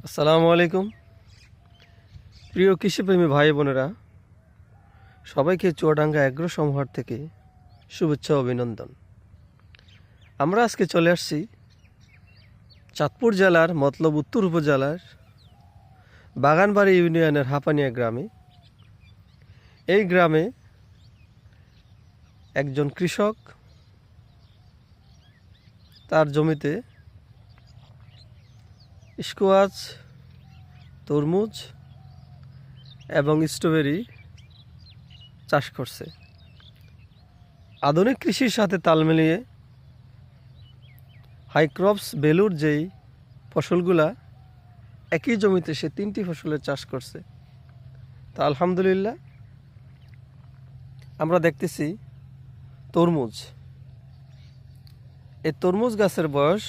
আসসালামু আলাইকুম প্রিয় কৃষিপ্রেমী ভাই বোনেরা, সবাইকে চুয়াডাঙ্গা অ্যাগ্রো সমাহার থেকে শুভেচ্ছা ও অভিনন্দন। আমরা আজকে চলে আসছি চাঁদপুর জেলার মতলব উত্তর উপজেলার বাগানবাড়ি ইউনিয়নের হাপানিয়া গ্রামে। এই গ্রামে একজন কৃষক তার জমিতে স্কোয়াশ, তরমুজ এবং স্ট্রবেরি চাষ করছে। আধুনিক কৃষির সাথে তাল মিলিয়ে হাইক্রপস ভ্যালুর যেই ফসলগুলা একই জমিতে সে 3টি ফসলের চাষ করছে। তা আলহামদুলিল্লাহ আমরা দেখতেছি তরমুজ। এই তরমুজ গাছের বয়স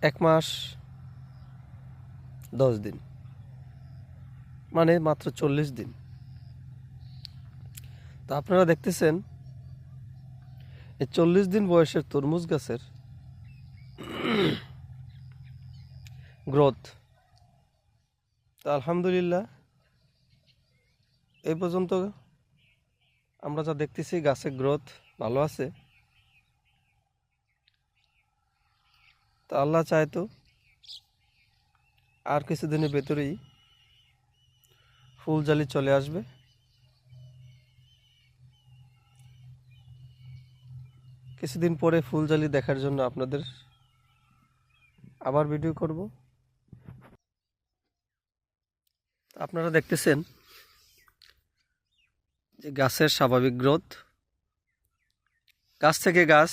1 মাস 10 দিন, মানে মাত্র 40 দিন। তা আপনারা দেখতেছেন এই 40 দিন বয়সের তরমুজ গাছের গ্রোথ। তা আলহামদুলিল্লাহ এই পর্যন্ত আমরা যা দেখতেছি গাছের গ্রোথ ভালো আছে। তা আল্লাহ চাইতো আর কিছুদিনের ভেতরেই ফুল জালি চলে আসবে। কিছুদিন পরে ফুল জালি দেখার জন্য আপনাদের আবার ভিডিও করব। আপনারা দেখতেছেন যে গাছের স্বাভাবিক গ্রোথ। গাছ থেকে গাছ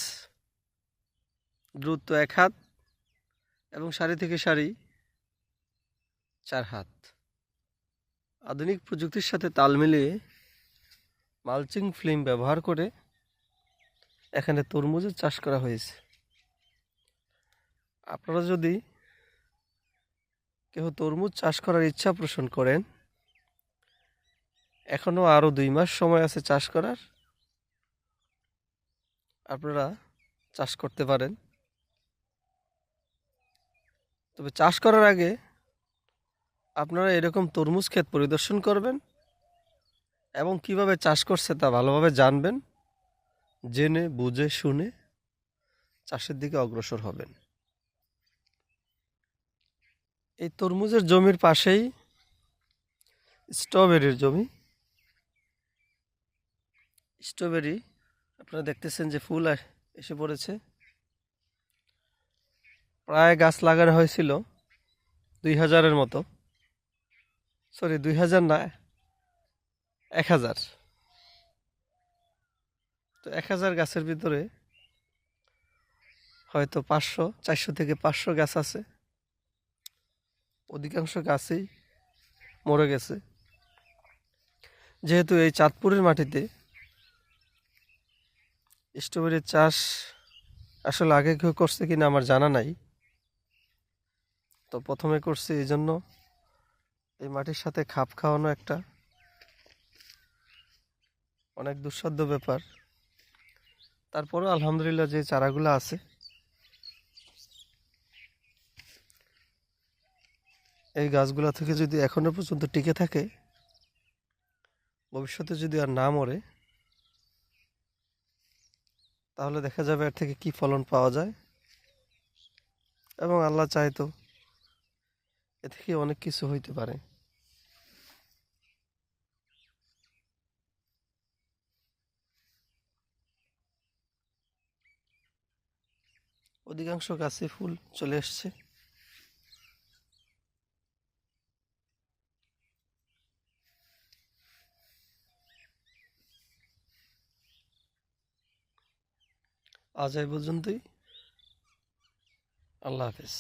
দূরত্ব 1 হাত এবং সারি থেকে সারি 4 হাত। আধুনিক প্রযুক্তির সাথে তাল মিলিয়ে মালচিং ফিল্ম ব্যবহার করে এখানে তরমুজের চাষ করা হয়েছে। আপনারা যদি কেউ তরমুজ চাষ করার ইচ্ছা পোষণ করেন, এখনও আরও 2 মাস সময় আছে চাষ করার, আপনারা চাষ করতে পারেন। তবে চাষ করার আগে আপনারা এরকম তরমুজ ক্ষেত পরিদর্শন করবেন এবং কিভাবে চাষ করছে তা ভালোভাবে জানবেন। জেনে বুঝে শুনে চাষের দিকে অগ্রসর হবেন। এই তরমুজের জমির পাশেই স্ট্রবেরির জমি। স্ট্রবেরি আপনারা দেখতেছেন যে ফুল এসে পড়েছে। প্রায় গাছ লাগানো হয়েছিল 2000-এর মতো, সরি 2000 না, 1000। তো 1000 গাছের ভিতরে হয়তো 400 থেকে 500 গাছ আছে। অধিকাংশ গাছই মরে গেছে। যেহেতু এই চাঁদপুরের মাটিতে স্ট্রবেরির চাষ আসলে আগে কেউ করছে কিনা আমার জানা নাই, তো প্রথমে করছি, এই জন্য এই মাটির সাথে খাপ খাওয়ানো একটা অনেক দুঃসাধ্য ব্যাপার। তারপরেও আলহামদুলিল্লাহ যে চারাগুলো আছে এই গাছগুলা থেকে যদি এখনো পর্যন্ত টিকে থাকে, ভবিষ্যতে যদি আর না মরে, তাহলে দেখা যাবে এর থেকে কি ফলন পাওয়া যায়। এবং আল্লাহ চাইতো এ থেকে অনেক কিছু হইতে পারে। অধিকাংশ গাছে ফুল চলে আসছে। আজ এই পর্যন্তই। আল্লাহ হাফেজ।